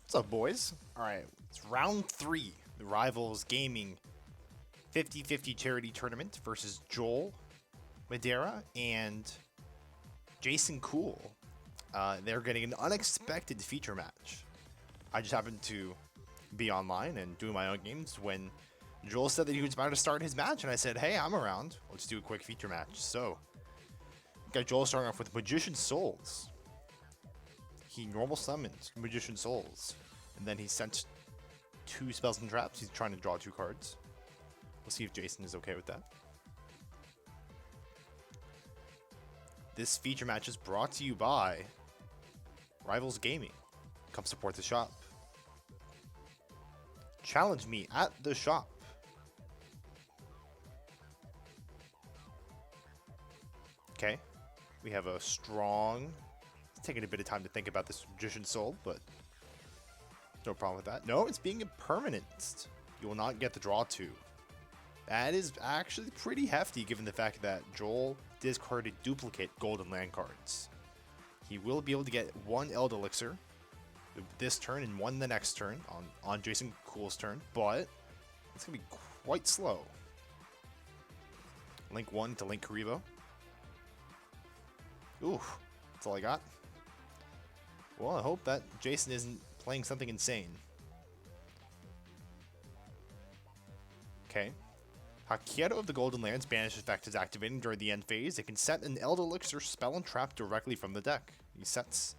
What's up, boys? Alright, it's round 3. The Rivals Gaming 50-50 charity tournament versus Joel, Madera, and Jason Koole. They're getting an unexpected feature match. I just happened to be online and doing my own games when Joel said that he was about to start his match, and I said, hey, I'm around. Let's do a quick feature match. So, got Joel starting off with Magician Souls. He normal summons Magician Souls, and then he sent 2 spells and traps. He's trying to draw 2 cards. We'll see if Jason is okay with that. This feature match is brought to you by Rivals Gaming. Come support the shop. Challenge me at the shop. Okay, we have a strong... It's taking a bit of time to think about this Magician Soul, but no problem with that. No, it's being impermanent. You will not get the draw 2. That is actually pretty hefty given the fact that Joel discarded duplicate golden land cards. He will be able to get 1 Elixir this turn and 1 the next turn on Jason Koole's turn, but it's going to be quite slow. Link 1 to Link Karibo. Ooh, that's all I got. Well, I hope that Jason isn't playing something insane. Okay. Hakieto of the Golden Lands banish effect is activating during the end phase. It can set an Elixir spell and trap directly from the deck. He sets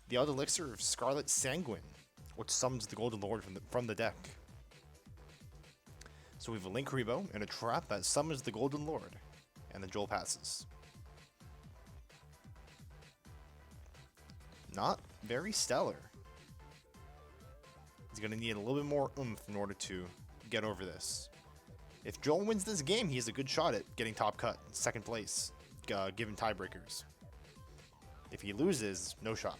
the Elixir of Scarlet Sanguine, which summons the Golden Lord from the deck. So we have a Link Karibo and a trap that summons the Golden Lord, and then Joel passes. Not very stellar. He's going to need a little bit more oomph in order to get over this. If Joel wins this game, he has a good shot at getting top cut, second place, given tiebreakers. If he loses, no shot.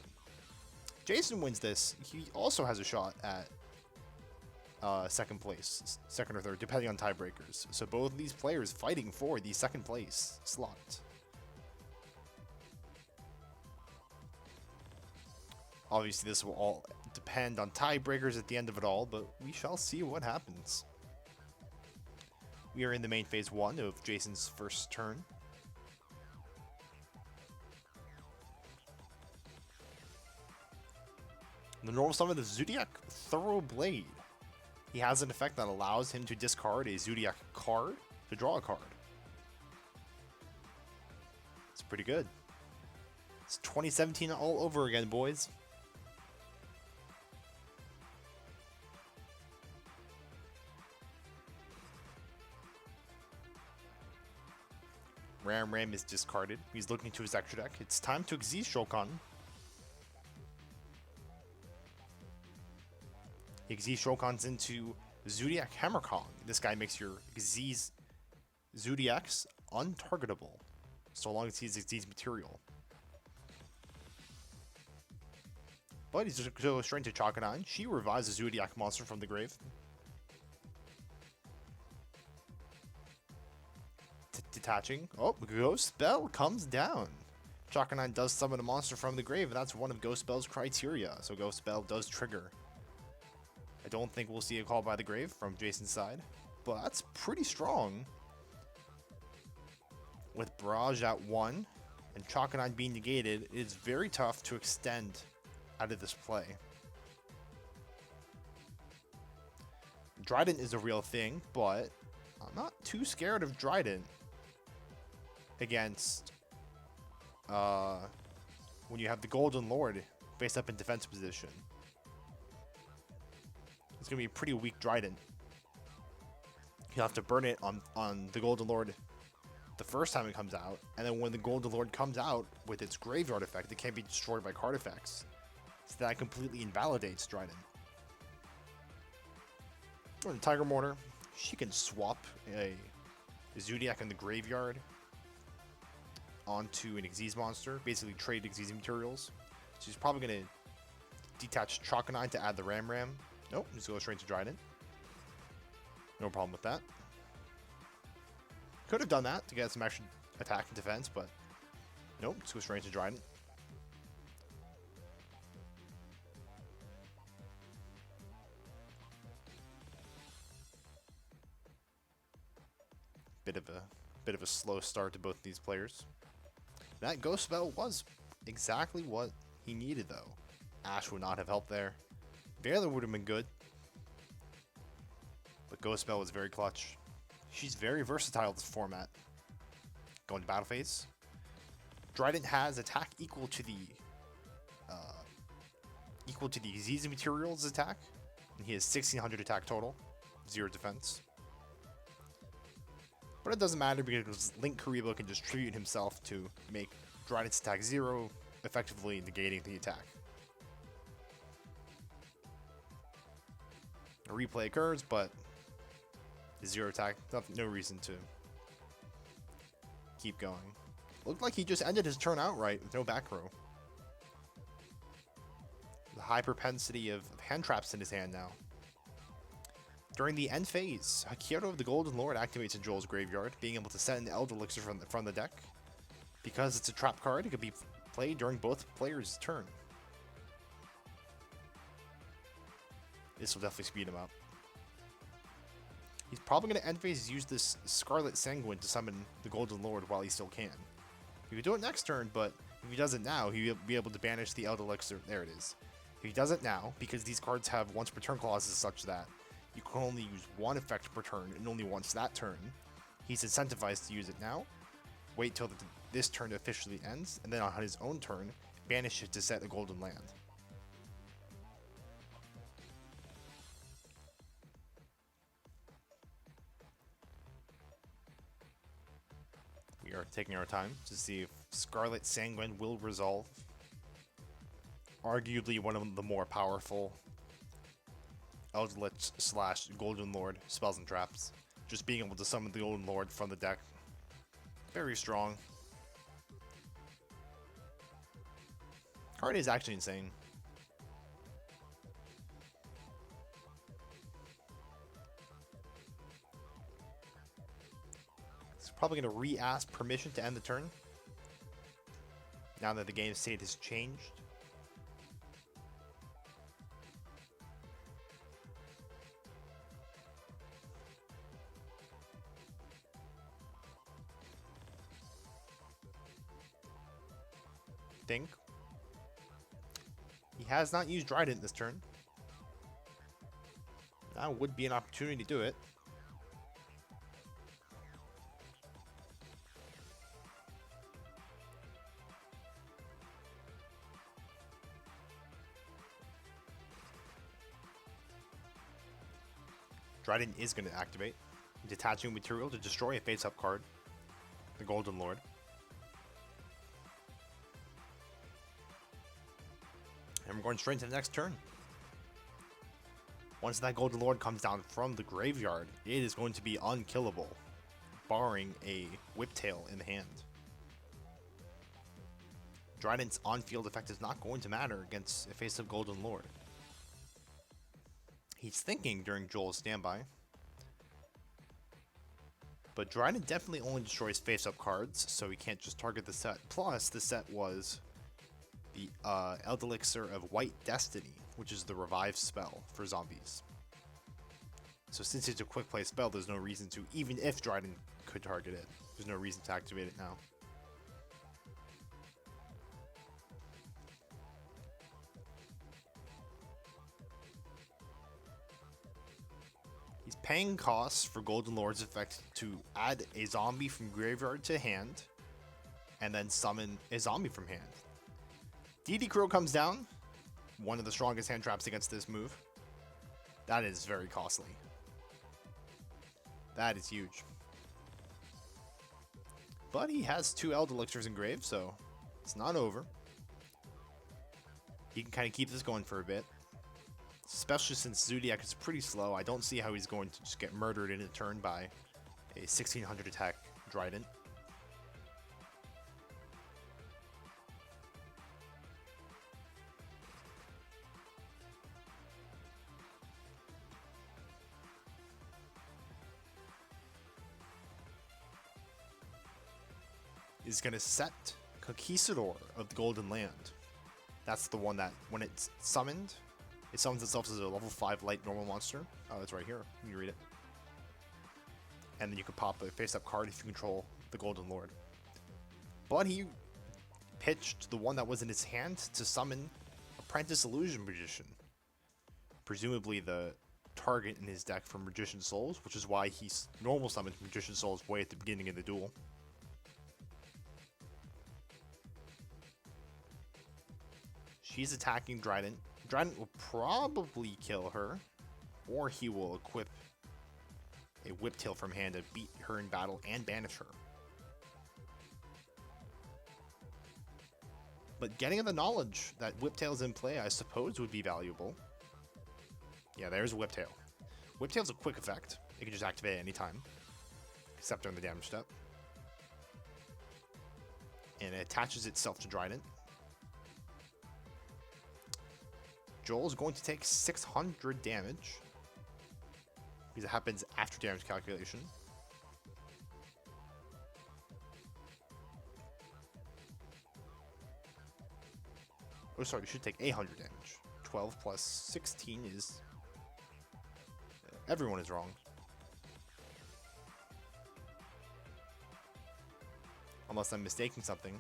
Jason wins this, he also has a shot at second place, second or third, depending on tiebreakers. So both of these players fighting for the second place slot. Obviously, this will all depend on tiebreakers at the end of it all, but we shall see what happens. We are in the main phase 1 of Jason's first turn. The normal summon of the Zoodiac Thorough Blade. He has an effect that allows him to discard a Zoodiac card to draw a card. It's pretty good. It's 2017 all over again, boys. Ram is discarded. He's looking to his extra deck. It's time to Xyz Shokan. He Xyz Shokans into Zoodiac Hammer Kong. This guy makes your Xyz Zoodiacs untargetable, so long as he's Xyz material. But he's just going straight into Chakanine. She revives a Zoodiac monster from the grave. Detaching. Oh, Ghost Spell comes down. Chakanine does summon a monster from the grave, and that's one of Ghost Spell's criteria, so Ghost Spell does trigger. I don't think we'll see a call by the grave from Jason's side, but that's pretty strong. With Barrage at 1 and Chakanine being negated, it's very tough to extend out of this play. Dryden is a real thing, but I'm not too scared of Dryden against when you have the Golden Lord face up in defense position. It's going to be a pretty weak Dryden. You'll have to burn it on the Golden Lord the first time it comes out, and then when the Golden Lord comes out with its graveyard effect, it can't be destroyed by card effects. So that completely invalidates Dryden. Or the Tiger Mortar, she can swap a Zoodiac in the graveyard onto an Xyz monster, basically trade Xyz materials. She's probably going to detach Chakanine to add the Ram. Nope, just go straight to Dryden. No problem with that. Could have done that to get some extra attack and defense, but nope, just go straight to Dryden. Bit of a slow start to both these players. That Ghost Spell was exactly what he needed, though. Ash would not have helped there. Veiler would have been good, but Ghost Spell was very clutch. She's very versatile this format. Going to battle phase. Trident has attack equal to the Zizi Materials attack, and he has 1600 attack total, 0 defense. But it doesn't matter because Link Karibo can distribute himself to make Trident's attack 0, effectively negating the attack. A replay occurs, but 0 attack, no reason to keep going. Looked like he just ended his turn outright with no back row. The high propensity of hand traps in his hand now. During the end phase, Hakiro of the Golden Lord activates in Joel's graveyard, being able to send an Eldlich from the deck. Because it's a trap card, it could be played during both players' turn. This will definitely speed him up. He's probably going to end phase use this Scarlet Sanguine to summon the Golden Lord while he still can. He could do it next turn, but if he does it now, he'll be able to banish the Eldlich. There it is. If he does it now, because these cards have once per turn clauses such that you can only use one effect per turn and only once that turn, he's incentivized to use it now, wait till this turn officially ends, and then on his own turn, banish it to set a golden land. We are taking our time to see if Scarlet Sanguine will resolve. Arguably one of the more powerful Eldlich / Golden Lord spells and traps. Just being able to summon the Golden Lord from the deck. Very strong. Card is actually insane. He's probably going to re-ask permission to end the turn. Now that the game state has changed. Think. He has not used Trident this turn. Now would be an opportunity to do it. Trident is going to activate. Detaching material to destroy a face-up card. The Golden Lord. And we're going straight to the next turn. Once that Golden Lord comes down from the graveyard, it is going to be unkillable, barring a Whiptail in the hand. Trident's on-field effect is not going to matter against a face-up Golden Lord. He's thinking during Joel's standby. But Trident definitely only destroys face-up cards, so he can't just target the set. Plus, the set was the Eldlich of White Destiny, which is the revive spell for zombies. So since it's a quick play spell, there's no reason to, even if Trident could target it, there's no reason to activate it now. He's paying costs for Golden Lord's effect to add a zombie from graveyard to hand, and then summon a zombie from hand. DD Crow comes down, one of the strongest hand traps against this move. That is very costly. That is huge. But he has 2 Eldlichs in grave, so it's not over. He can kind of keep this going for a bit. Especially since Zoodiac is pretty slow, I don't see how he's going to just get murdered in a turn by a 1600 attack Trident. Is going to set Conquistador of the Golden Land. That's the one that, when it's summoned, it summons itself as a level 5 light normal monster. Oh, it's right here. You can read it. and then you can pop a face-up card if you control the Golden Lord. But he pitched the one that was in his hand to summon Apprentice Illusion Magician. Presumably the target in his deck for Magician Souls, which is why he normal summons Magician Souls way at the beginning of the duel. She's attacking Drident. Drident will probably kill her, or he will equip a Whiptail from hand to beat her in battle and banish her. But getting the knowledge that Whiptail's in play, I suppose, would be valuable. Yeah, there's Whiptail. Whiptail's a quick effect. It can just activate at any time, except during the damage step. And it attaches itself to Drident. Joel's going to take 600 damage, because it happens after damage calculation. Oh, sorry, you should take 800 damage. 12 plus 16 is... Everyone is wrong. Unless I'm mistaking something.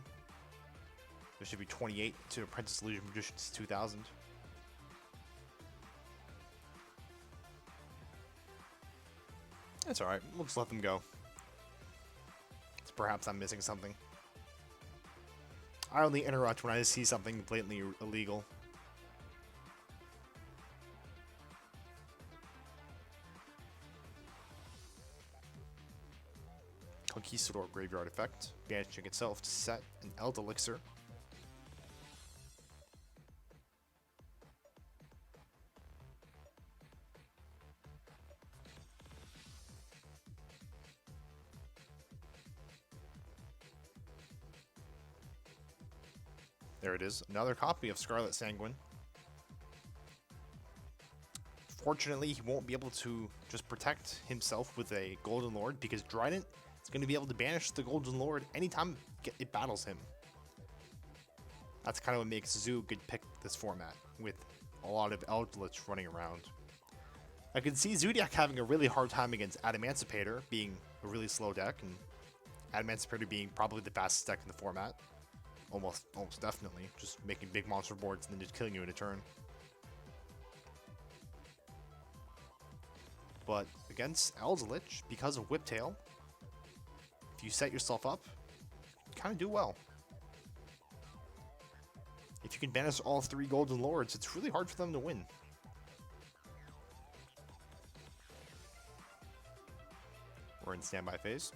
There should be 28 to Apprentice Illusion Magician's 2000. That's alright, we'll just let them go. Perhaps I'm missing something. I only interrupt when I see something blatantly illegal. Conquistador Graveyard effect, banishing itself to set an Eldlich. There it is, another copy of Scarlet Sanguine. Fortunately, he won't be able to just protect himself with a Golden Lord, because Drident is going to be able to banish the Golden Lord anytime it battles him. That's kind of what makes Zoo a good pick this format, with a lot of Eldlich running around. I can see Zoodiac having a really hard time against Adamancipator, being a really slow deck, and Adamancipator being probably the fastest deck in the format. Almost definitely. Just making big monster boards and then just killing you in a turn. But against Eldlich, because of Whiptail, if you set yourself up, you kind of do well. If you can banish all 3 Golden Lords, it's really hard for them to win. We're in standby phase.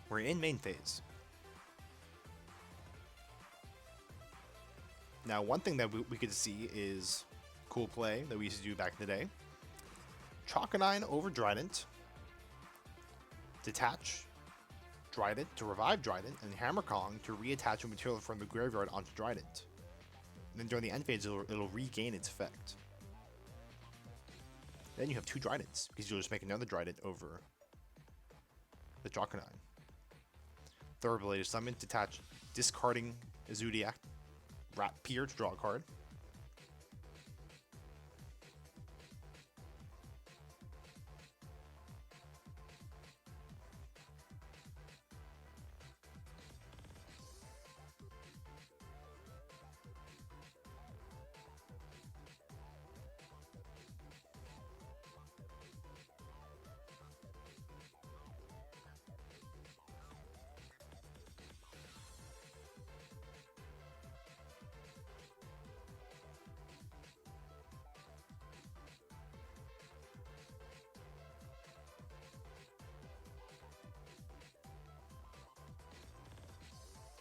We're in main phase. Now, one thing that we could see is cool play that we used to do back in the day. Chalkanine over Drident. Detach Drident to revive Drident, and Hammer Kong to reattach a material from the graveyard onto Drident. And then during the end phase, it'll regain its effect. Then you have 2 Dridents, because you'll just make another Drident over the Chalkanine. Third ability to summon, detach, discarding a Zoodiac, Rat Pier to draw a card.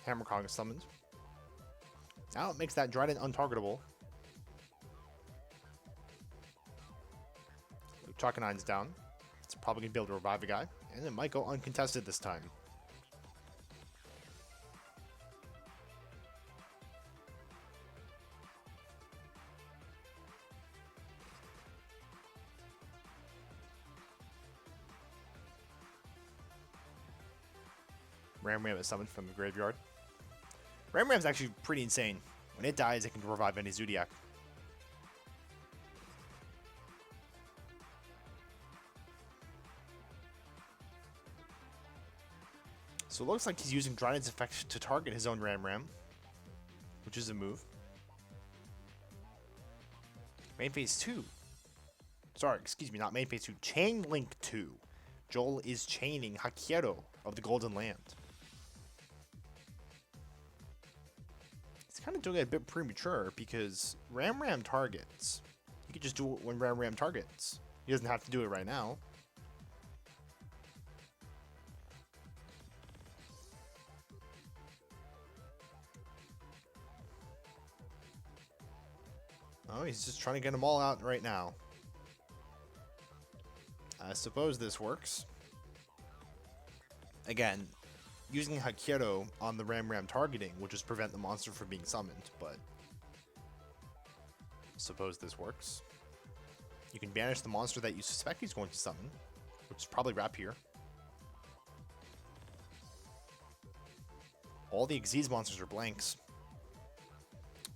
Hammer Kong is summoned. Now it makes that Drident untargetable. Chalkanine's down. It's probably going to be able to revive a guy. And it might go uncontested this time. Ram is summoned from the graveyard. Ram is actually pretty insane. When it dies, it can revive any Zoodiac. So it looks like he's using Dryden's effect to target his own Ram, which is a move. Main phase 2. Sorry, excuse me, not main phase 2. Chain Link 2. Joel is chaining Hakero of the Golden Land. He's kind of doing it a bit premature because Ram targets. He could just do it when Ram targets. He doesn't have to do it right now. Oh, he's just trying to get them all out right now. I suppose this works. Again, using Hakero on the Ram targeting will just prevent the monster from being summoned, but suppose this works. You can banish the monster that you suspect he's going to summon, which is probably Rapier. All the Xyz monsters are blanks.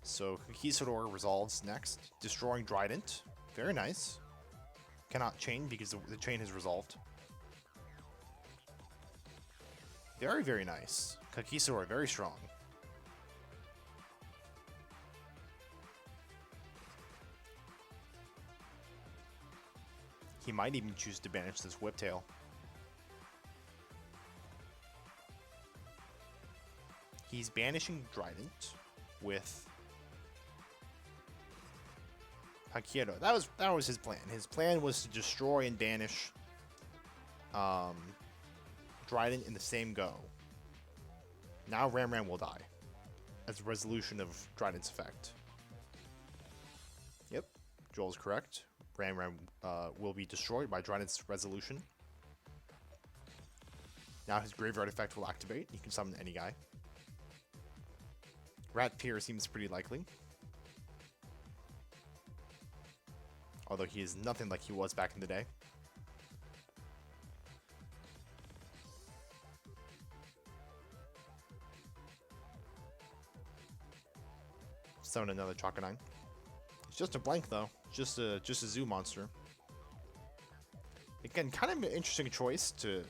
So Conquistador resolves next, destroying Trident. Very nice. Cannot chain because the chain has resolved. Very, very nice. Conquistador, very strong. He might even choose to banish this Whiptail. He's banishing Trident with Hakero. That was his plan. His plan was to destroy and banish Trident in the same go. Now Ram will die as a resolution of Trident's effect. Yep, Joel's correct. Ram will be destroyed by Trident's resolution. Now his graveyard effect will activate. He can summon any guy. Rapier seems pretty likely. Although he is nothing like he was back in the day. Summon another Chakanine. It's just a blank though. Just a zoo monster. Again, kind of an interesting choice to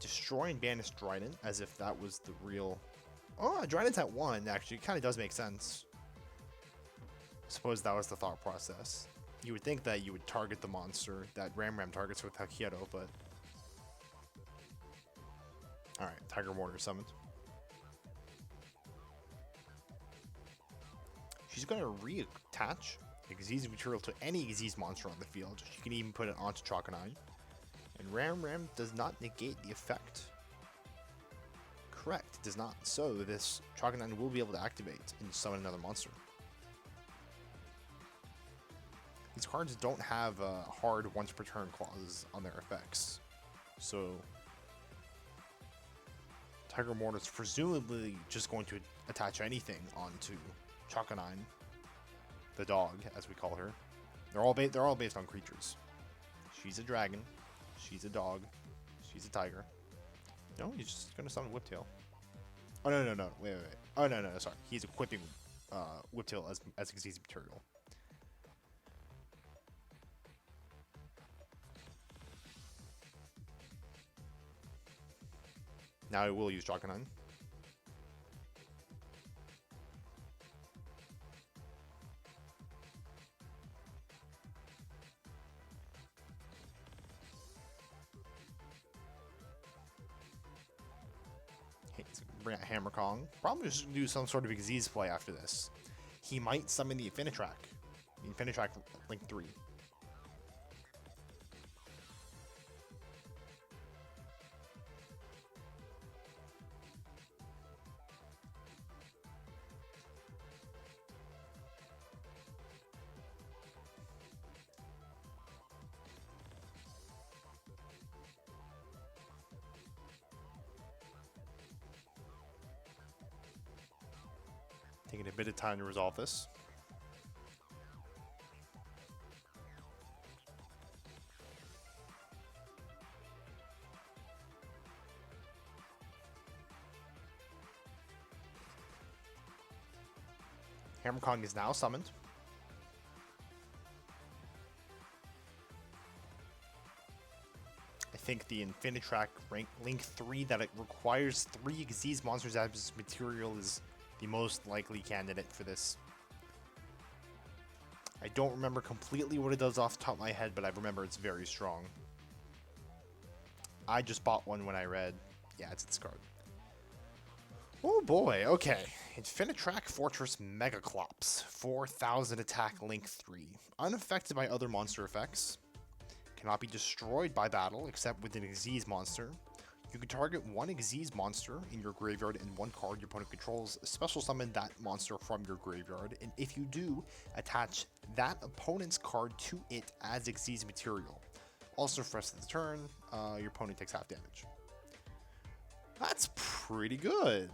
destroy and banish Trident as if that was the real. Oh, Trident's at 1 actually. It kind of does make sense. Suppose that was the thought process. You would think that you would target the monster that Ram targets with Hakero, but alright, Tiger Mortar summoned. She's going to reattach Xyz material to any Xyz monster on the field. She can even put it onto Chakanine. And Ram does not negate the effect. Correct, it does not. So this Chakanine will be able to activate and summon another monster. These cards don't have hard once per turn clauses on their effects. So Tiger Mortar is presumably just going to attach anything onto Chakanine, the dog, as we call her. They're all based on creatures. She's a dragon. She's a dog. She's a tiger. No, he's just gonna summon Whiptail. Oh no! Wait. Oh no! Sorry, he's equipping Whiptail as Xyz material. Now I will use Chakanine. Bring out Hammer Kong. Probably just do some sort of Xyz play after this. He might summon the Infinitrack. The Infinitrack Link 3. Taking a bit of time to resolve this. Hammer Kong is now summoned. I think the Infinitrack Link 3 that it requires 3 Xyz monsters as material is the most likely candidate for this. I don't remember completely what it does off the top of my head, but I remember it's very strong. I just bought one when I read. Yeah, it's this card. Oh boy, okay. Infinitrack Fortress Megaclops. 4,000 attack, Link 3. Unaffected by other monster effects. Cannot be destroyed by battle except with an Xyz monster. You can target one Xyz monster in your graveyard and one card your opponent controls. Special summon that monster from your graveyard, and if you do, attach that opponent's card to it as Xyz material. Also, for the rest of the turn, your opponent takes half damage. That's pretty good.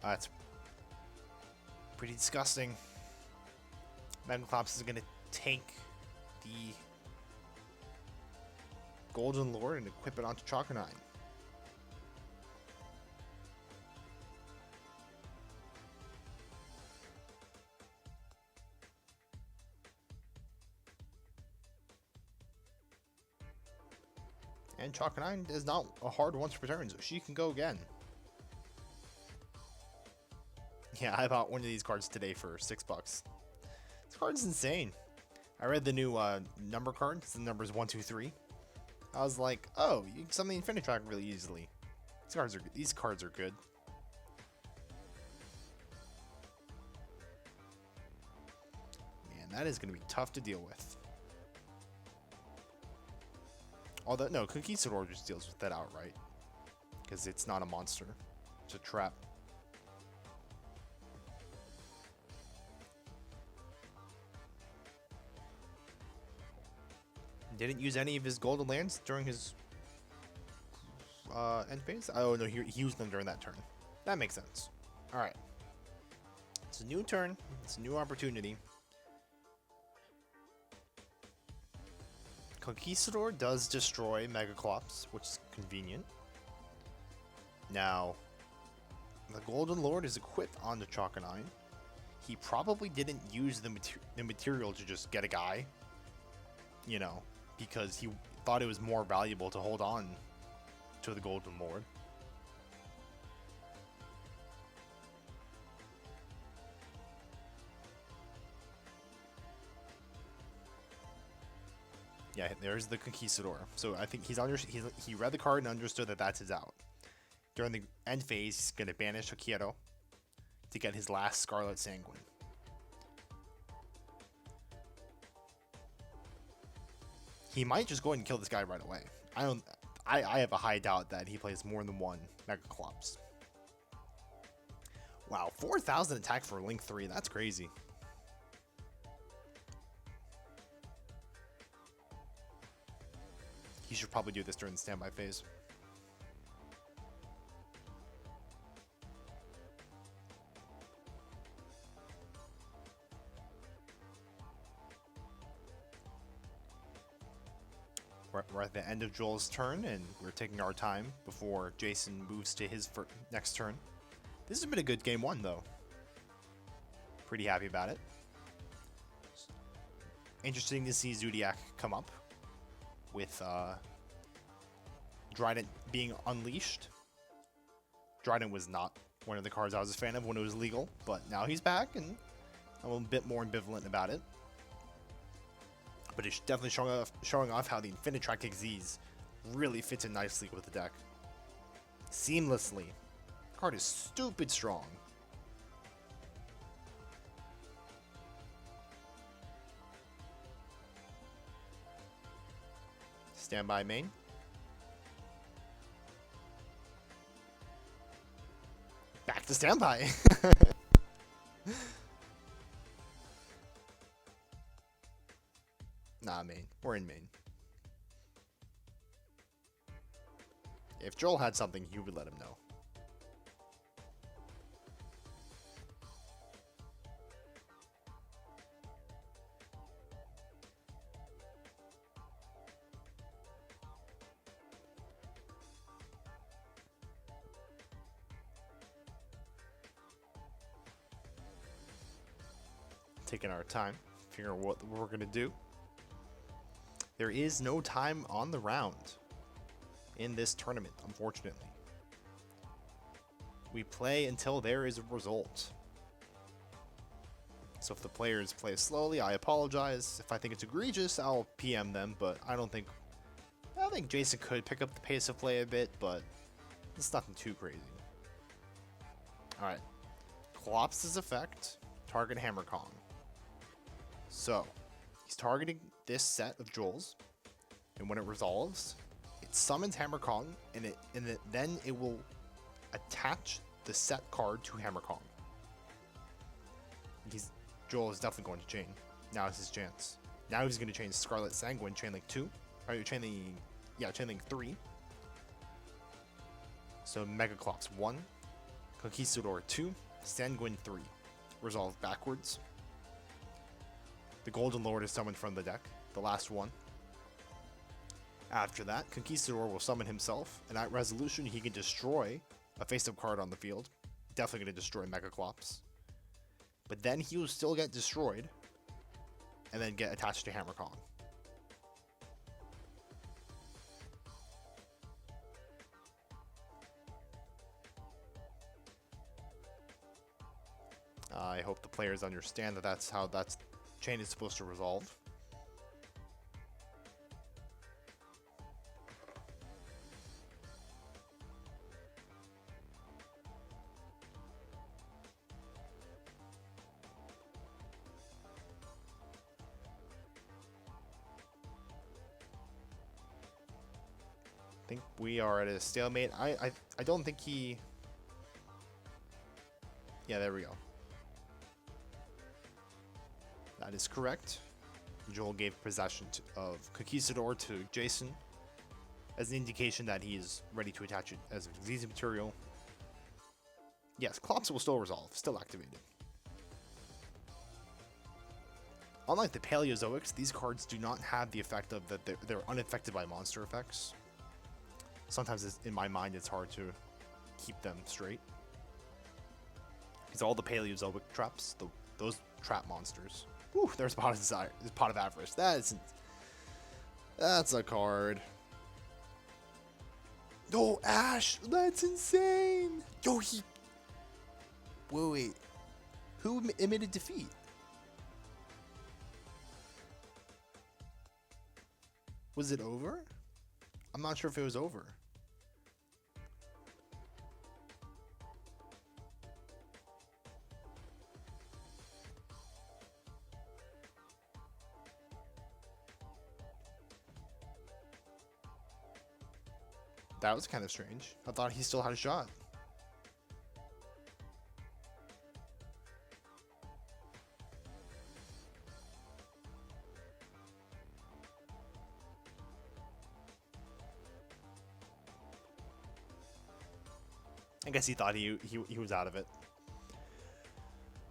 That's pretty disgusting. Megaclops is going to take the Golden Lord and equip it onto Chalkanine. And Chalkanine is not a hard once per turn, so she can go again. Yeah, I bought one of these cards today for $6. This card's insane. I read the new number cards. The numbers 1, 2, 3. I was like, oh, you can summon the Infinitrack really easily. These cards are good. Man, that is going to be tough to deal with. Although, no, Conquistador just deals with that outright. Because it's not a monster. It's a trap. Didn't use any of his golden lands during his end phase? Oh, no, he used them during that turn. That makes sense. Alright. It's a new turn. It's a new opportunity. Conquistador does destroy Megaclops, which is convenient. Now, the Golden Lord is equipped on the Chalkanine. He probably didn't use the material to just get a guy. You know, because he thought it was more valuable to hold on to the Golden Lord. Yeah, there's the Conquistador. So I think he read the card and understood that that's his out. During the end phase, he's going to banish Akieto to get his last Scarlet Sanguine. He might just go ahead and kill this guy right away. I have a high doubt that he plays more than one Megaclops. Wow, 4,000 attack for Link 3. That's crazy. He should probably do this during the standby phase. We're at the end of Joel's turn, and we're taking our time before Jason moves to his next turn. This has been a good game one, though. Pretty happy about it. Interesting to see Zoodiac come up with Dryden being unleashed. Dryden was not one of the cards I was a fan of when it was legal, but now he's back, and I'm a bit more ambivalent about it. But it's definitely showing off how the Infinitrack Xyz really fits in nicely with the deck. Seamlessly. Card is stupid strong. Standby main. Back to standby. Nah, main. We're in main. If Joel had something, he would let him know. Taking our time, figuring out what we're gonna do. There is no time on the round in this tournament, unfortunately. We play until there is a result. So if the players play slowly, I apologize. If I think it's egregious, I'll PM them, but I think Jason could pick up the pace of play a bit, but it's nothing too crazy. Alright. Collapses effect, target Hammer Kong. So, he's targeting this set of Joel's, and when it resolves, it summons Hammer Kong, and then it will attach the set card to Hammer Kong. Joel is definitely going to chain. Now is his chance. Now he's going to chain Scarlet Sanguine, Chain Link 2, or Chain Link 3. So Mega Clops 1, Conquistador 2, Sanguine 3. Resolve backwards. The Golden Lord is summoned from the deck, the last one. After that, Conquistador will summon himself, and at resolution he can destroy a face-up card on the field. Definitely going to destroy Mega Clops. But then he will still get destroyed, and then get attached to Hammer Kong. I hope the players understand that that's how that chain is supposed to resolve. I think we are at a stalemate. I don't think he... Yeah, there we go. That is correct. Joel gave possession of Conquistador to Jason as an indication that he is ready to attach it as a disease material. Yes, Clops will still resolve, still activated. Unlike the Paleozoics, these cards do not have the effect of that they're unaffected by monster effects. Sometimes in my mind it's hard to keep them straight. Because all the Paleozoic traps, those trap monsters. Whew, there's Pot of Desire. There's Pot of Avarice. That's a card. Oh, Ash! That's insane! Yo, wait. Who emitted defeat? Was it over? I'm not sure if it was over. That was kind of strange. I thought he still had a shot. I guess he thought he was out of it.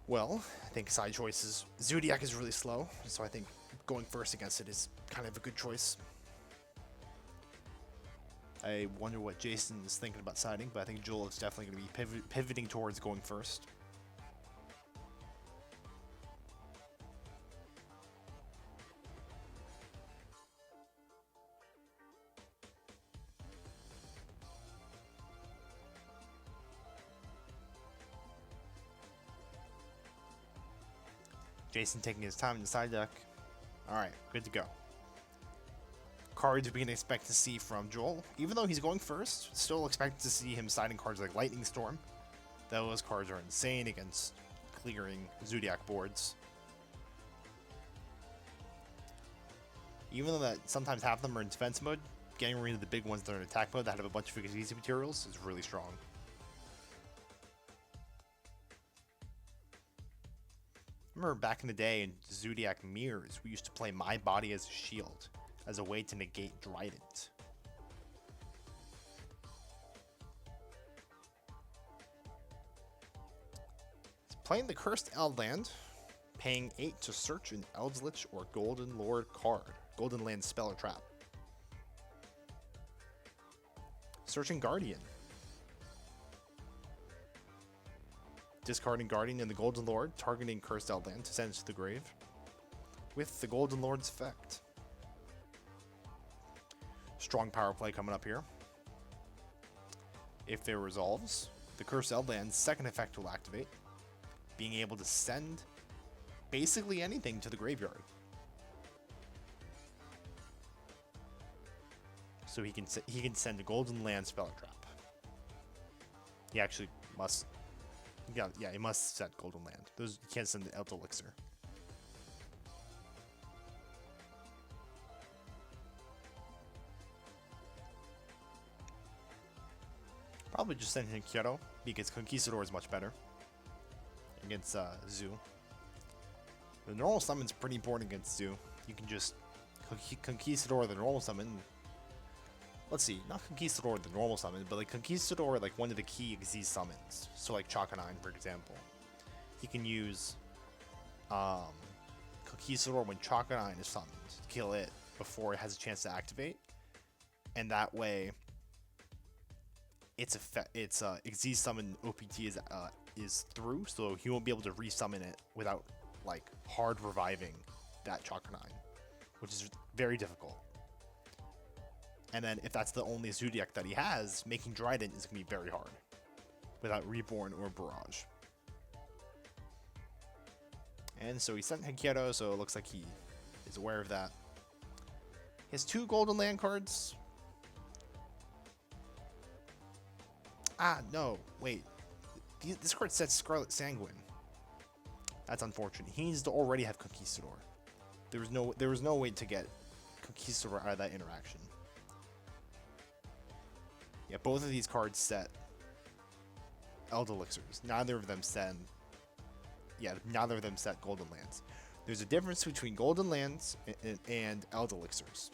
Well, I think side choices. Zoodiac is really slow, so I think going first against it is kind of a good choice. I wonder what Jason is thinking about siding, but I think Joel is definitely going to be pivoting towards going first. Jason taking his time in the side deck. Alright, good to go. cards we can expect to see from Joel. Even though he's going first, still expect to see him signing cards like Lightning Storm. Those cards are insane against clearing Zoodiac boards. Even though that sometimes half of them are in defense mode, getting rid of the big ones that are in attack mode that have a bunch of easy materials is really strong. Remember back in the day in Zoodiac mirrors, we used to play My Body as a Shield as a way to negate Trident. Playing the Cursed Eldland, paying 8 to search an Eldlich or Golden Lord card. Golden Land spell or trap. Searching Guardian. Discarding Guardian and the Golden Lord, targeting Cursed Eldland to send it to the grave. With the Golden Lord's effect. Strong power play coming up here. If it resolves, the Cursed Eldland's second effect will activate, being able to send basically anything to the graveyard. So he can send a Golden Land spell or trap. He actually must. Yeah, he must set Golden Land. Those you can't send the Eldlich. Probably just send him Kyoto because Conquistador is much better against Zoo. The normal summon's pretty important against Zoo. You can just Conquistador the normal summon. Let's see, not Conquistador the normal summon, but like Conquistador like one of the key Xyz summons. So like Chakanine, for example. He can use Conquistador when Chakanine is summoned to kill it before it has a chance to activate. And that way its Xyz summon OPT is through, so he won't be able to resummon it without like hard reviving that Chakanine, which is very difficult. And then if that's the only Zoodiac that he has, making Trident is going to be very hard without Reborn or Barrage. And so he sent Henkieto, so it looks like he is aware of that. He has 2 Golden Land cards. No, wait. This card sets Scarlet Sanguine. That's unfortunate. He needs to already have Conquistador. There was no way to get Conquistador out of that interaction. Yeah, both of these cards set Eldelixirs. Neither of them set Golden Lands. There's a difference between Golden Lands and Eldelixirs.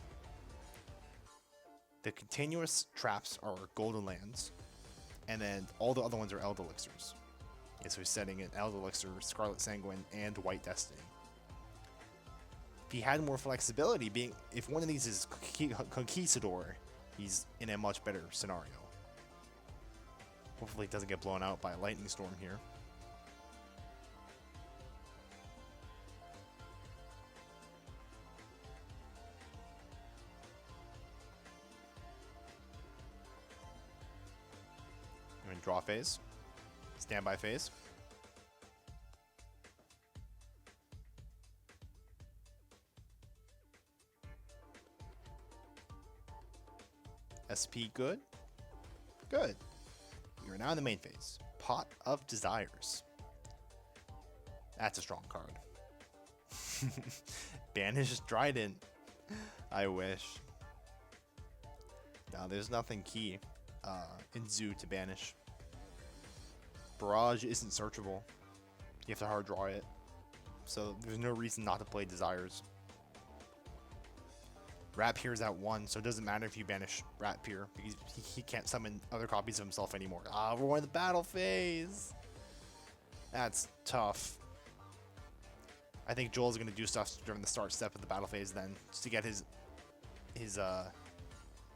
The continuous traps are Golden Lands, and then all the other ones are Eldelixirs. Yeah, so he's setting an Eldellixir, Scarlet Sanguine, and White Destiny. If he had more flexibility, if one of these is Conquistador, he's in a much better scenario. Hopefully it doesn't get blown out by a Lightning Storm here. We're in draw phase. Standby phase. SP good? Good. We are now in the main phase. Pot of Desires. That's a strong card. Banish Trident. I wish. Now there's nothing key in Zoo to banish. Barrage isn't searchable. You have to hard draw it. So there's no reason not to play Desires. Rapier is at 1, so it doesn't matter if you banish Rapier because he can't summon other copies of himself anymore. We're in the battle phase. That's tough. I think Joel's gonna do stuff during the start step of the battle phase then, just to get his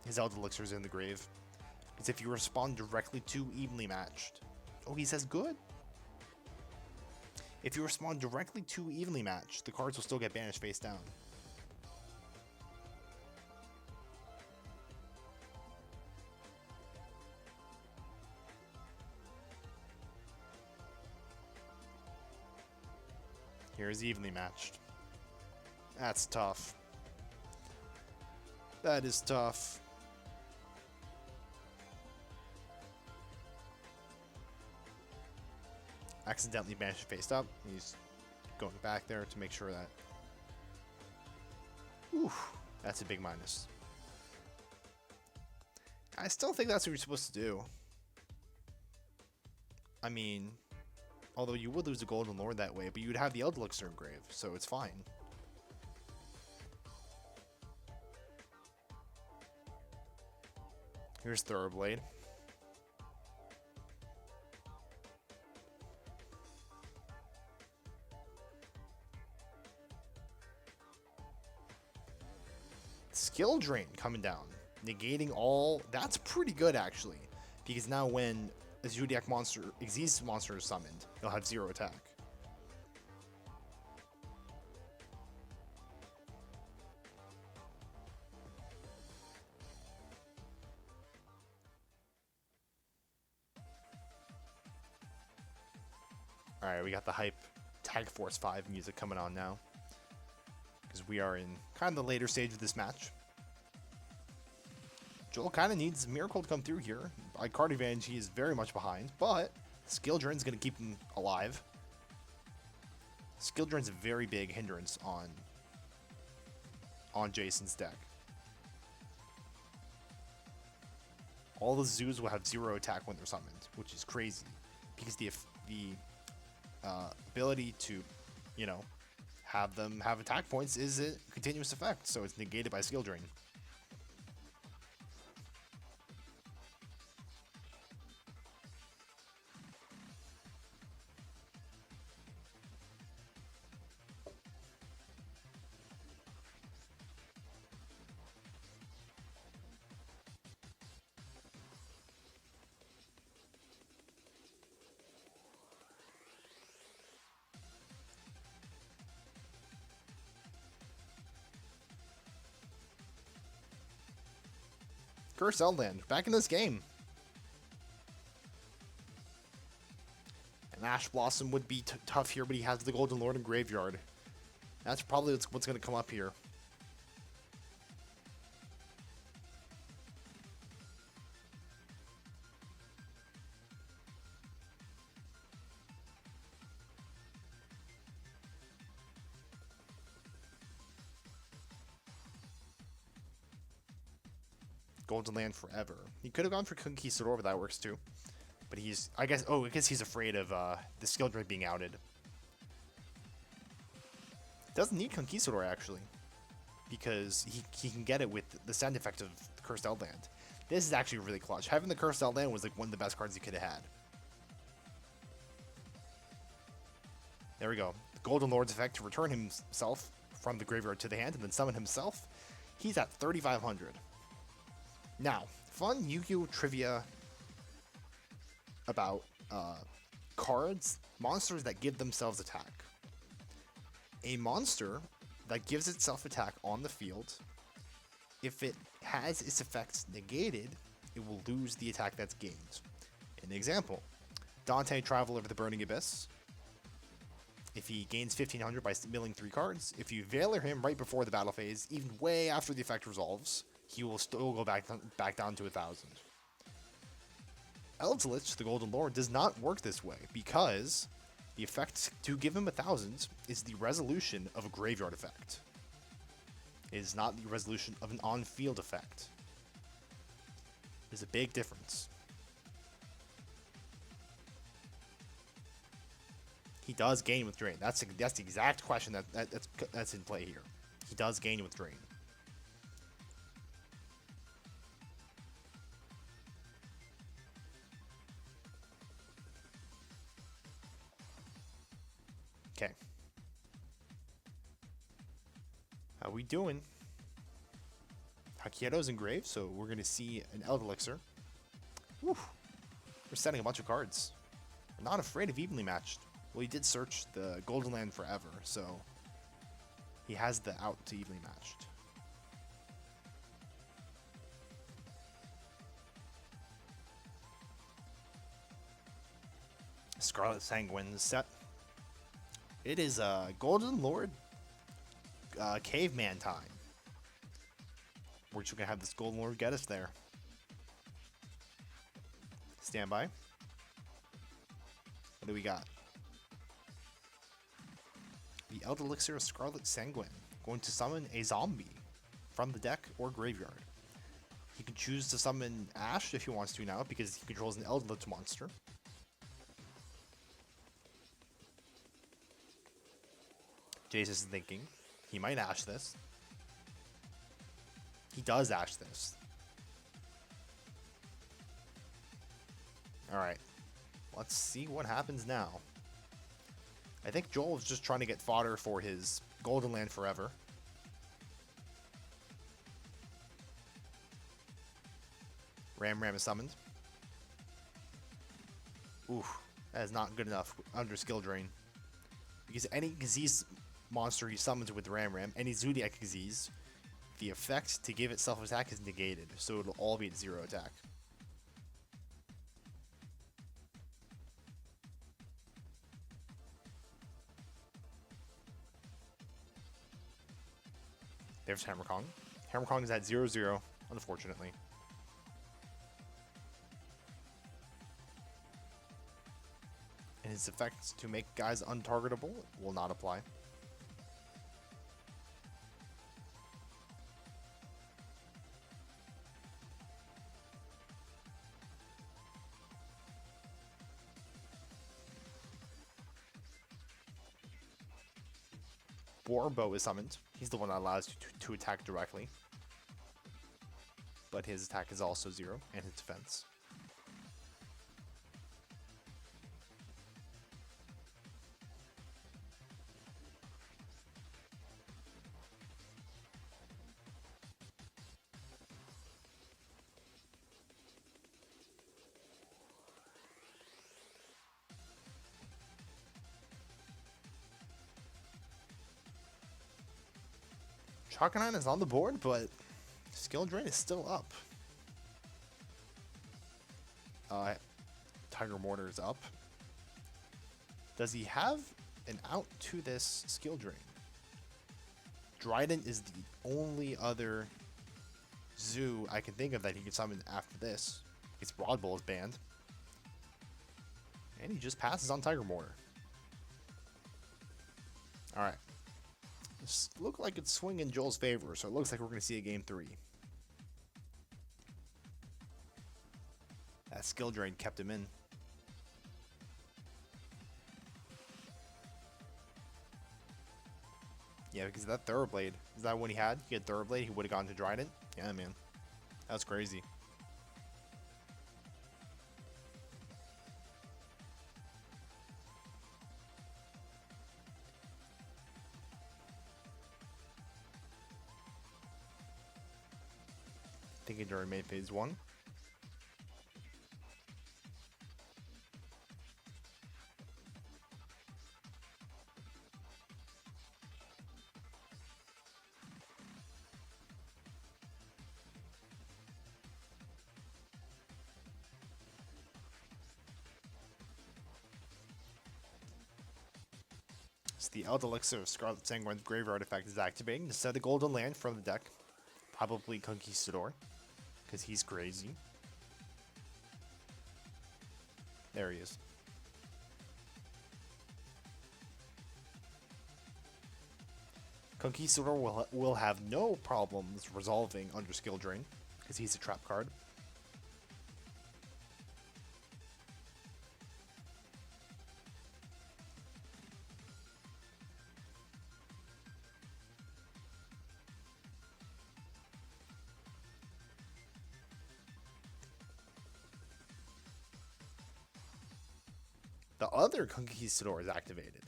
Eldelixirs in the grave. Because if you respond directly to Evenly Matched, oh, he says good. If you respond directly to Evenly Matched, the cards will still get banished face down. Here's Evenly Matched. That's tough. That is tough. Accidentally managed to face up. He's going back there to make sure that... Oof, that's a big minus. I still think that's what you're supposed to do. I mean, although you would lose the Golden Lord that way, but you'd have the Eldlich engrave, so it's fine. Here's Thoroughblade. Skill Drain coming down, negating all. That's pretty good actually, because now when a Zoodiac monster, Xyz monster is summoned, he'll have 0 attack. Alright, we got the hype Tag Force 5 music coming on now, because we are in kind of the later stage of this match. Joel kind of needs Miracle to come through here. By card advantage, he is very much behind, but Skill Drain's going to keep him alive. Skill Drain's a very big hindrance on Jason's deck. All the Zoos will have 0 attack when they're summoned, which is crazy, because the ability to, you know, have them have attack points is a continuous effect, so it's negated by Skill Drain. Curse Eldland, back in this game. And Ash Blossom would be tough here, but he has the Golden Lord in Graveyard. That's probably what's going to come up here. Golden Land forever. He could have gone for Conquistador, but that works too. But he's, I guess he's afraid of the Skill Drain being outed. Doesn't need Conquistador actually, because he can get it with the send effect of the Cursed Eldland. This is actually really clutch. Having the Cursed Eldland was like one of the best cards he could have had. There we go. The Golden Lord's effect to return himself from the graveyard to the hand and then summon himself. He's at 3,500. Now, fun Yu-Gi-Oh! Trivia about cards, monsters that give themselves attack. A monster that gives itself attack on the field, if it has its effects negated, it will lose the attack that's gained. An example, Dante Travel over the Burning Abyss. If he gains 1,500 by milling 3 cards, if you Veiler him right before the battle phase, even way after the effect resolves, he will still go back down to 1,000. Eldlich, the Golden Lord, does not work this way because the effect to give him 1,000 is the resolution of a graveyard effect. It is not the resolution of an on-field effect. There's a big difference. He does gain with Drain. That's the exact question that's in play here. He does gain with Drain. Okay. How we doing? Hakieto's engraved, so we're going to see an Elixir. Woo. We're setting a bunch of cards. We're not afraid of evenly matched. Well, he did search the Golden Land forever, so he has the out to evenly matched. Scarlet Sanguine set. It is Golden Lord caveman time. We're just gonna have this Golden Lord get us there. Stand by. What do we got? The Eldlich of Scarlet Sanguine. Going to summon a zombie from the deck or graveyard. He can choose to summon Ash if he wants to now, because he controls an Eldlich monster. Jace is thinking he might Ash this. He does Ash this. Alright. Let's see what happens now. I think Joel is just trying to get fodder for his Golden Land Forever. Ram is summoned. Oof, that is not good enough under skill drain. Because any Xyz monster he summons with Ram, any Zoodiac Xyz, the effect to give itself attack is negated, so it'll all be at 0 attack. There's Hammer Kong. Hammer Kong is at 0/0, unfortunately. And his effects to make guys untargetable will not apply. Borbo is summoned. He's the one that allows you to attack directly. But his attack is also 0, and his defense. Chakanine is on the board, but skill drain is still up. Tiger Mortar is up. Does he have an out to this skill drain? Dryden is the only other zoo I can think of that he can summon after this. It's Rod Bull is banned. And he just passes on Tiger Mortar. Alright. This looks like it's swinging in Joel's favor, so it looks like we're going to see a game 3. That skill drain kept him in. Yeah, because that Thoroughblade, is that what he had? He had Thoroughblade, he would have gone to Dryden? Yeah, man. That was crazy. Thinking during main phase 1. So the Eldlich of Scarlet Sanguine's graveyard effect is activating to set a golden land from the deck. Probably Conquistador, because he's crazy. There he is. Conquistador will have no problems resolving under skill drain, because he's a trap card. The other Conquistador is activated.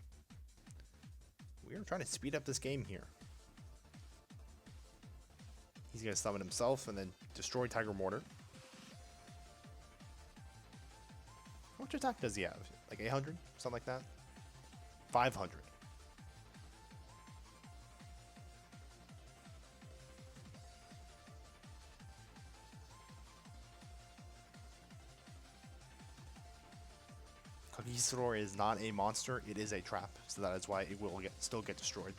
We are trying to speed up this game here. He's going to summon himself and then destroy Tiger Mortar. How much attack does he have? Like 800? Something like that? 500. Conquistador is not a monster, it is a trap, so that is why it will still get destroyed.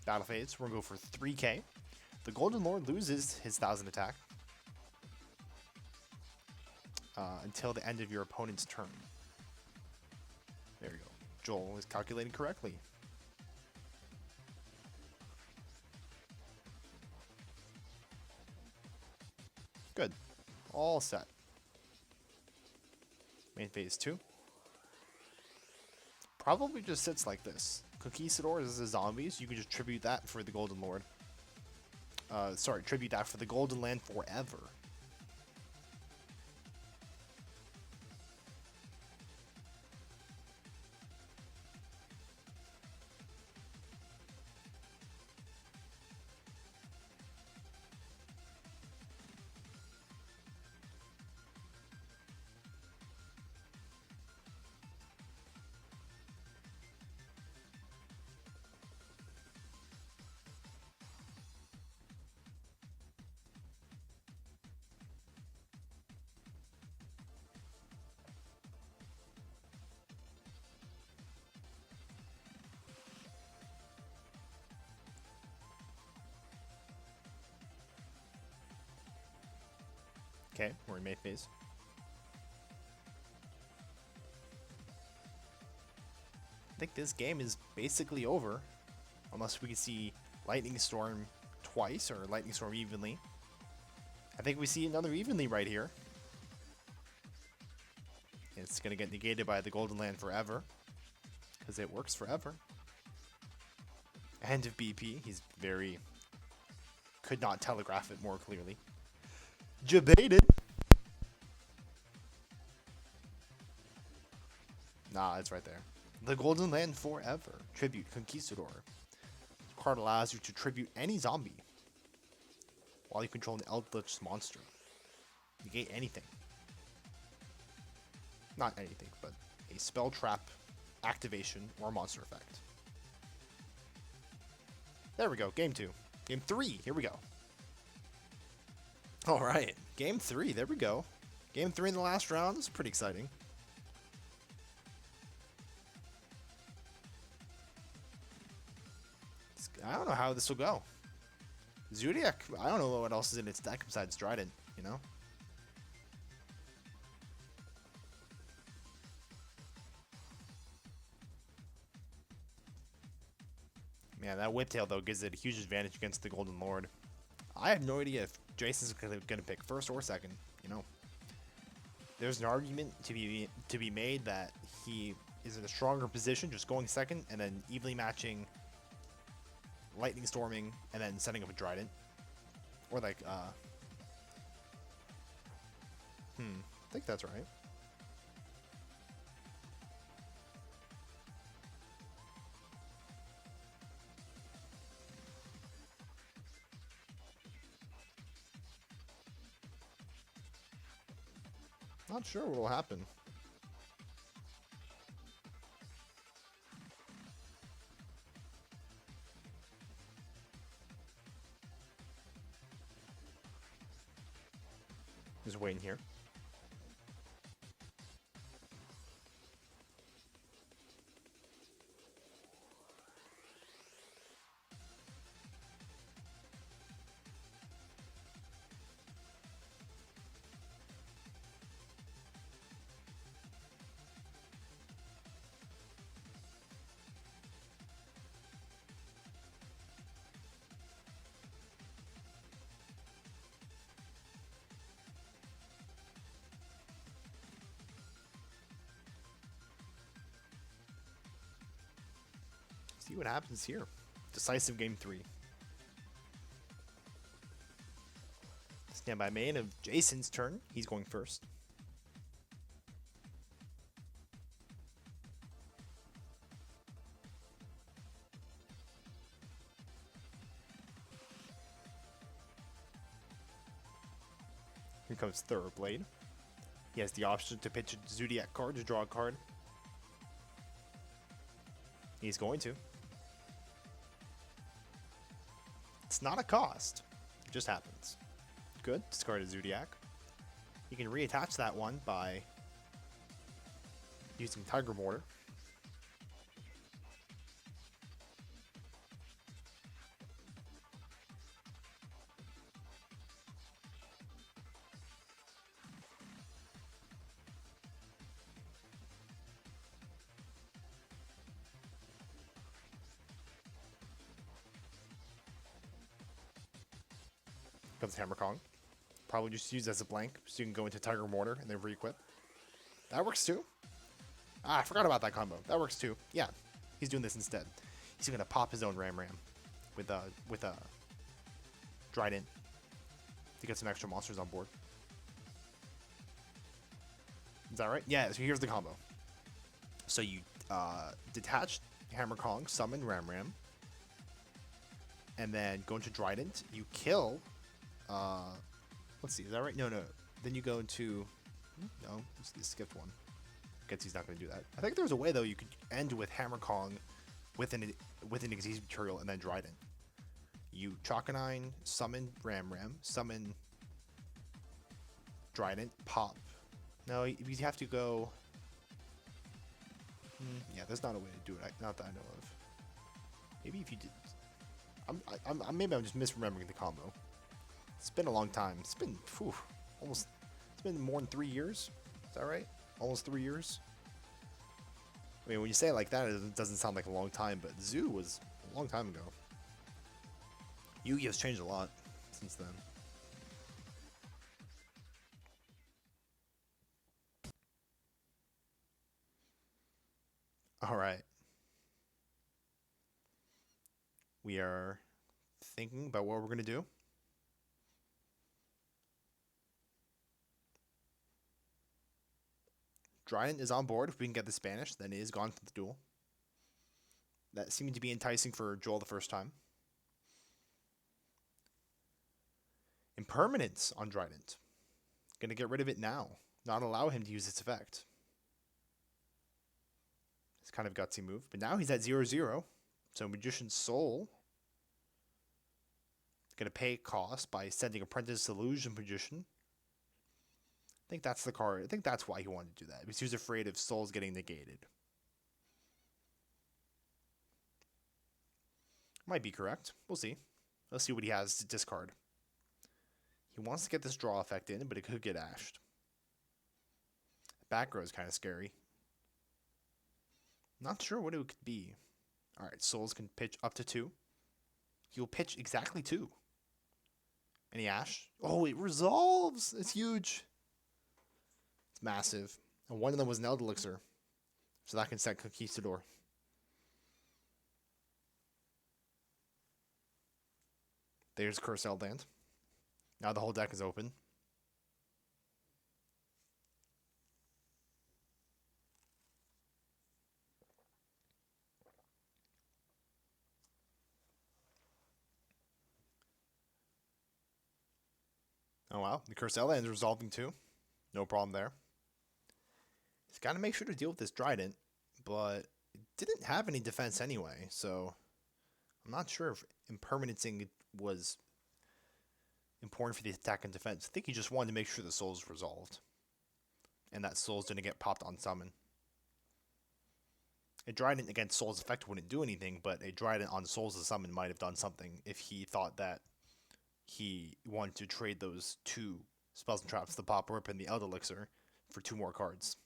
Battle phase, we're going to go for 3k. The Golden Lord loses his 1000 attack until the end of your opponent's turn. There you go. Joel is calculating correctly. Good. All set. Main phase 2. Probably just sits like this. Conquistadors as the zombies, you can just tribute that for the Golden Lord. Sorry, tribute that for the Golden Land forever. Okay, we're in main phase. I think this game is basically over, unless we can see Lightning Storm twice or Lightning Storm evenly. I think we see another evenly right here. It's going to get negated by the Golden Land forever, because it works forever. End of BP. He's very... could not telegraph it more clearly. Debated. Nah, it's right there. The Golden Land forever. Tribute Conquistador. This card allows you to tribute any zombie while you control an Eldlich monster. Negate anything. Not anything, but a spell, trap, activation, or monster effect. There we go. Game 2. Game 3. Here we go. Alright. Game 3. There we go. Game 3 in the last round. This is pretty exciting. I don't know how this will go. Zoodiac, I don't know what else is in its deck besides Trident, you know? Man, that Whiptail, though, gives it a huge advantage against the Golden Lord. I have no idea if Jason's going to pick first or second, you know? There's an argument to be made that he is in a stronger position just going second and then evenly matching Lightning Storming and then setting up a Trident. Or like, I think that's right. Not sure what will happen. Just waiting here. See what happens here. Decisive game 3. Standby main of Jason's turn. He's going first. Here comes Thoroughblade. He has the option to pitch a Zoodiac card to draw a card. He's going to. It's not a cost. It just happens. Good. Discard a Zoodiac. You can reattach that one by using Tiger Mortar. Comes Hammer Kong. Probably just use it as a blank, so you can go into Tiger Mortar and then re-equip. That works too. Ah, I forgot about that combo. That works too. Yeah, he's doing this instead. He's gonna pop his own Ram with a Trident to get some extra monsters on board. Is that right? Yeah. So here's the combo. So you detach Hammer Kong, summon Ram, and then go into Trident. You kill. Let's see. Is that right? No. Then you go into. No, skipped one. Guess he's not going to do that. I think there's a way though you could end with Hammer Kong with an Exceed material and then Trident. You Chalkanine, summon Ram, summon Trident, pop. No, you have to go. Yeah, there's not a way to do it. Not that I know of. Maybe if you did. Maybe I'm just misremembering the combo. It's been a long time. It's been almost. It's been more than 3 years. Is that right? Almost 3 years. I mean, when you say it like that, it doesn't sound like a long time, but Zoo was a long time ago. Yu-Gi-Oh's changed a lot since then. All right. We are thinking about what we're going to do. Trident is on board. If we can get the Spanish, then it is gone for the duel. That seemed to be enticing for Joel the first time. Impermanence on Trident. Gonna get rid of it now. Not allow him to use its effect. It's kind of a gutsy move. But now he's at 0-0. So Magician's Soul. Gonna pay cost by sending Apprentice Illusion Magician. I think that's the card. I think that's why he wanted to do that. Because he was afraid of souls getting negated. Might be correct. We'll see. Let's see what he has to discard. He wants to get this draw effect in, but it could get ashed. Back row is kind of scary. Not sure what it could be. Alright, souls can pitch up to 2. He'll pitch exactly 2. Any ash? Oh, it resolves! It's huge. It's massive. And one of them was an Eldlich. So that can set Conquistador. There's Curse Eldland. Now the whole deck is open. Oh wow, the Curse Eldland is resolving too. No problem there. He's got to make sure to deal with this Trident, but it didn't have any defense anyway, so I'm not sure if impermanencing was important for the attack and defense. I think he just wanted to make sure the soul's resolved. And that soul's going to get popped on summon. A Trident against soul's effect wouldn't do anything, but a Trident on soul's summon might have done something if he thought that he wanted to trade those 2 spells and traps, the Pop Rip and the Eldlich, for 2 more cards.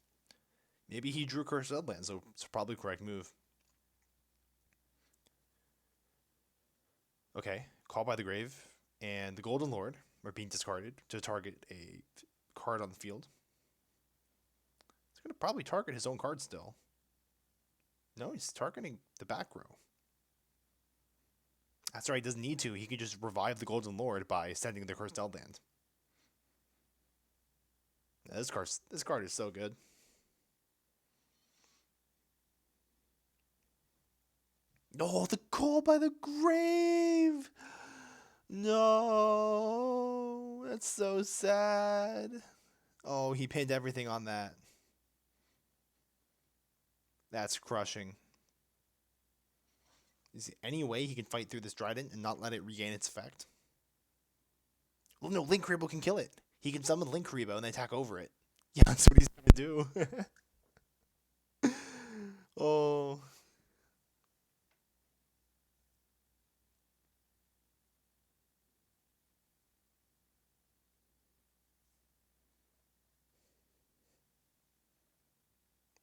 Maybe he drew Cursed Eldland, so it's probably the correct move. Okay, Call by the Grave and the Golden Lord are being discarded to target a card on the field. He's going to probably target his own card still. No, he's targeting the back row. That's right, he doesn't need to. He can just revive the Golden Lord by sending the Cursed Eldland. This card is so good. Oh, the Call by the Grave! No, that's so sad. Oh, he pinned everything on that. That's crushing. Is there any way he can fight through this Trident and not let it regain its effect? Well, no, Link Rebo can kill it. He can summon Link Rebo and then attack over it. Yeah, that's what he's going to do. Oh.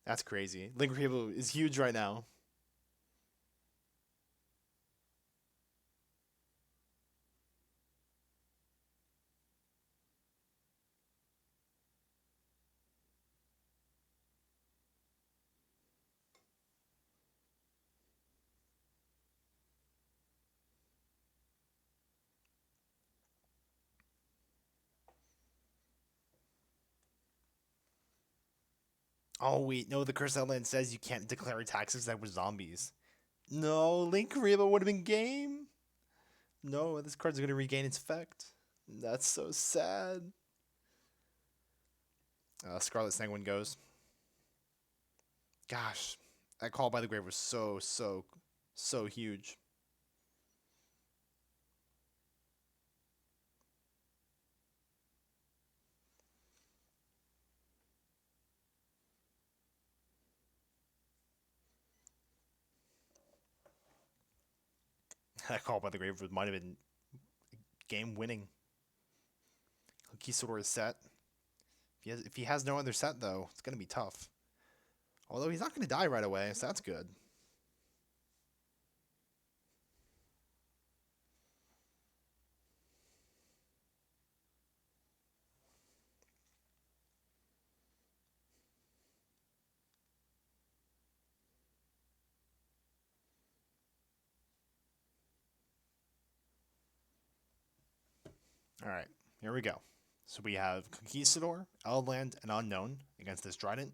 That's crazy. Link Rebo is huge right now. Oh wait, no, the Curse Outland says you can't declare attacks that were zombies. No, Link Reba would have been game. No, this card's gonna regain its effect. That's so sad. Scarlet Sanguine goes. Gosh, that call by the grave was so huge. That call by the grave might have been game winning. Conquistador is set. If he has no other set though, it's gonna be tough. Although he's not gonna die right away, so that's good. All right, here we go. So we have Conquistador, Eldland, and Unknown against this Trident.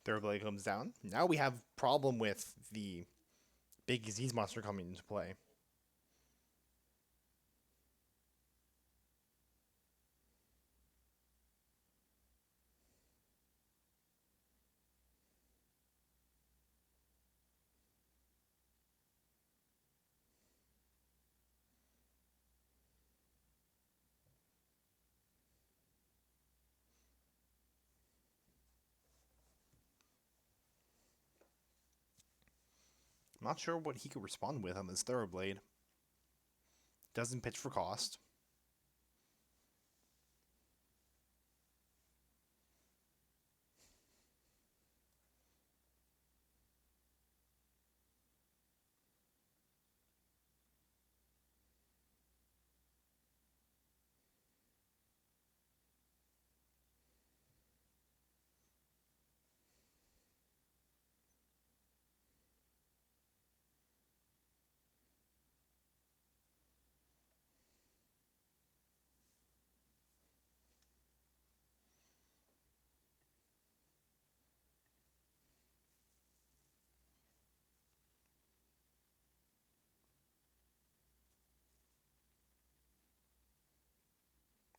Third blade comes down. Now we have problem with the big disease monster coming into play. I'm not sure what he could respond with on this third blade. Doesn't pitch for cost.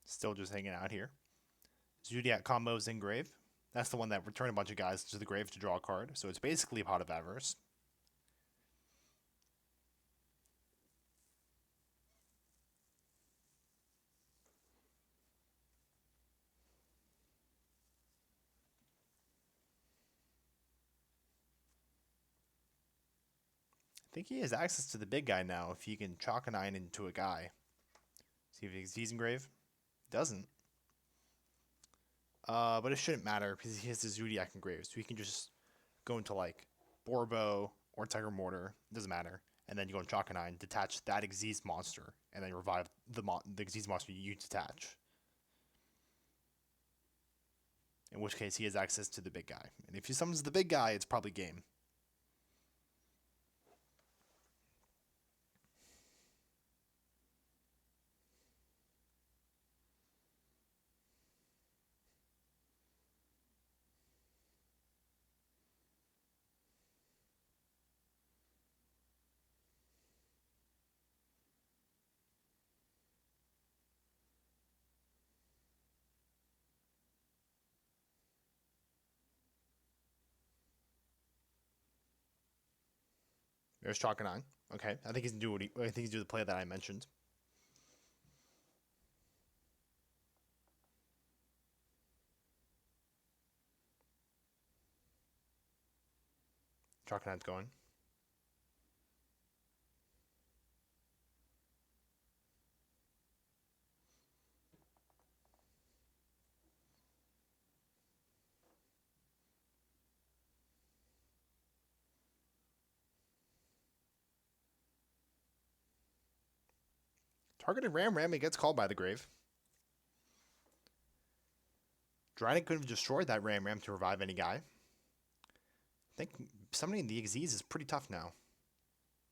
Still just hanging out here. Zoodiac combos in grave. That's the one that returned a bunch of guys to the grave to draw a card. So it's basically a Pot of Avarice. I think he has access to the big guy now if he can chalk a 9 into a guy. See if he's in grave. Doesn't. But it shouldn't matter because he has the Zoodiac in grave. So he can just go into like Borbo or Tiger Mortar. It doesn't matter. And then you go in chalk a 9, detach that Xyz monster, and then revive the Xyz monster you detach. In which case he has access to the big guy. And if he summons the big guy, it's probably game. There's chalk a 9. Okay, I think he's doing the play that I mentioned. Chalk a 9's going. Targeted Ram Ram, it gets called by the grave. Dryden could have destroyed that Ram Ram to revive any guy. I think summoning the Xyz is pretty tough now.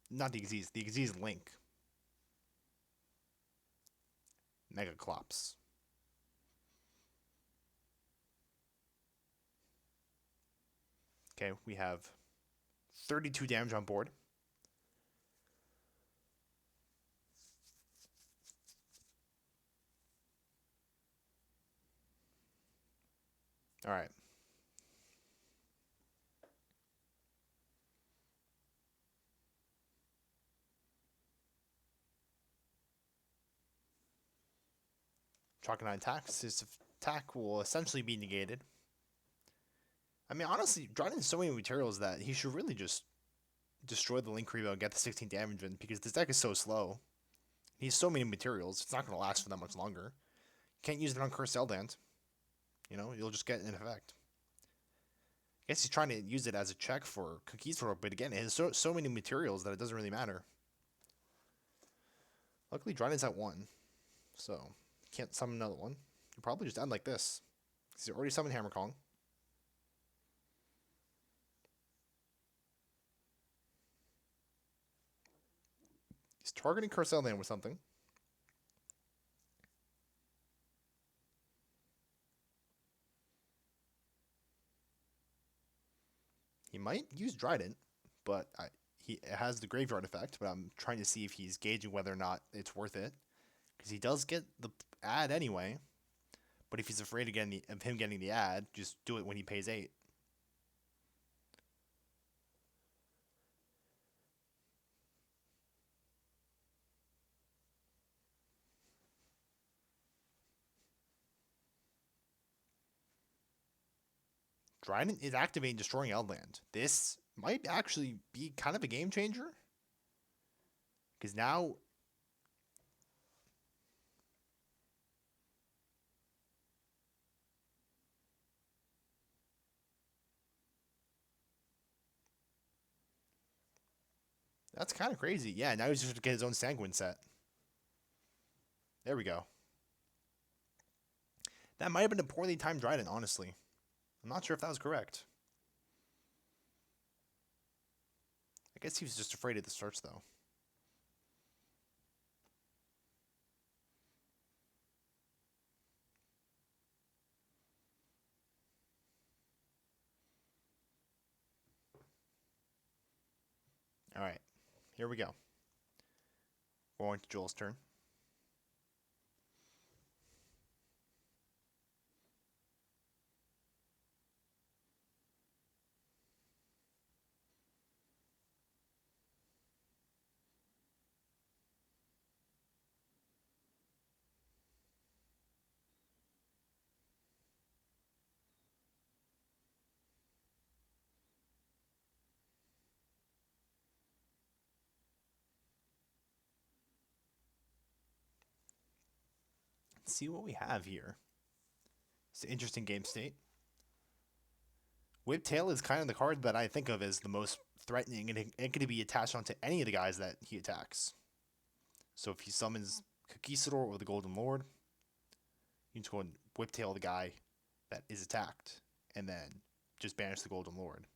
Not the Xyz Link. Mega Clops. Okay, we have 32 damage on board. All right. Chalk-9 attacks. His attack will essentially be negated. I mean, honestly, Dryden has so many materials that he should really just destroy the Link Revo and get the 16 damage in, because this deck is so slow. He has so many materials, it's not going to last for that much longer. You can't use it on Cursed Eldland. You know, you'll just get an effect. I guess he's trying to use it as a check for Cookies Roar, but again, it has so many materials that it doesn't really matter. Luckily, Dryden's at 1, so can't summon another one. You'll probably just end like this, because you already summoned Hammer Kong. He's targeting Cursed Eldland with something. He might use Dryden, but he has the Graveyard effect, but I'm trying to see if he's gauging whether or not it's worth it. Because he does get the ad anyway, but if he's afraid of him getting the ad, just do it when he pays 8. Dryden is activating Destroying Eldland. This might actually be kind of a game changer. Because now... That's kind of crazy. Yeah, now he's just going to get his own Sanguine set. There we go. That might have been a poorly timed Dryden, honestly. I'm not sure if that was correct. I guess he was just afraid of the search, though. Alright, here we go. Going to Joel's turn. Let's see what we have here. It's an interesting game state. Whiptail is kind of the card that I think of as the most threatening, and it can be attached onto any of the guys that he attacks. So if he summons Kakisador or the Golden Lord, you can just go and Whiptail the guy that is attacked, and then just banish the Golden Lord.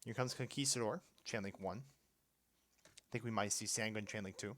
Here comes Conquistador, Chainlink 1. I think we might see Sanguine Chainlink 2.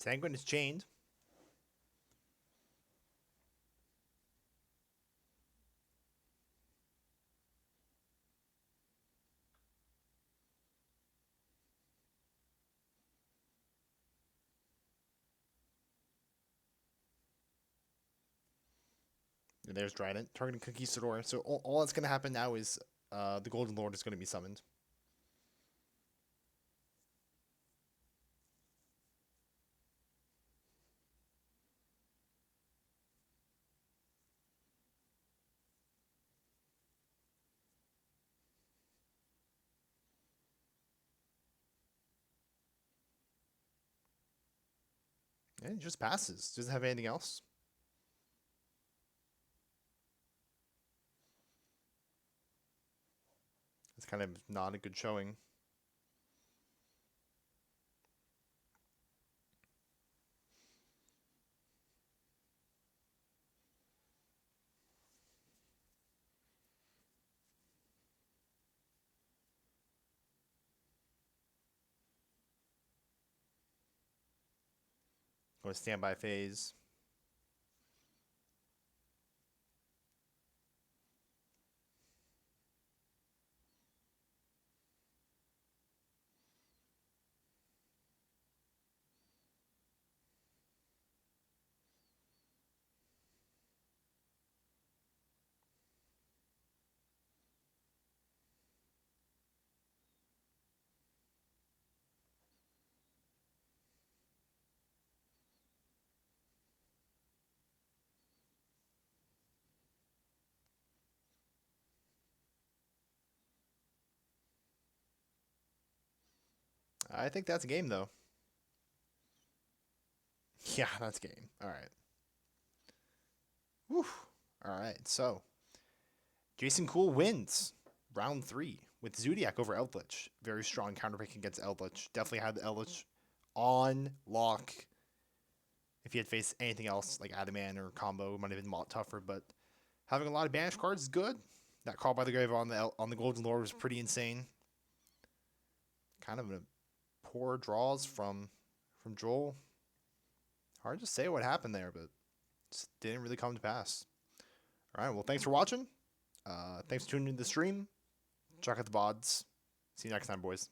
Sanguine is chained. And there's Trident, targeting Conquistador. So all that's going to happen now is the Golden Lord is going to be summoned. And it just passes. Doesn't have anything else. It's kind of not a good showing. Go to standby phase. I think that's a game, though. Yeah, that's game. All right. Whew. All right. So, Jason Koole wins round 3 with Zoodiac over Eldlich. Very strong counterpick against Eldlich. Definitely had the Eldlich on lock. If he had faced anything else like Adamant or combo, it might have been a lot tougher. But having a lot of banish cards is good. That call by the grave on the Golden Lord was pretty insane. Kind of a poor draws from Joel. Hard to say what happened there, but just didn't really come to pass. All right, well, thanks for watching. Thanks for tuning into the stream. Check out the VODs. See you next time, boys.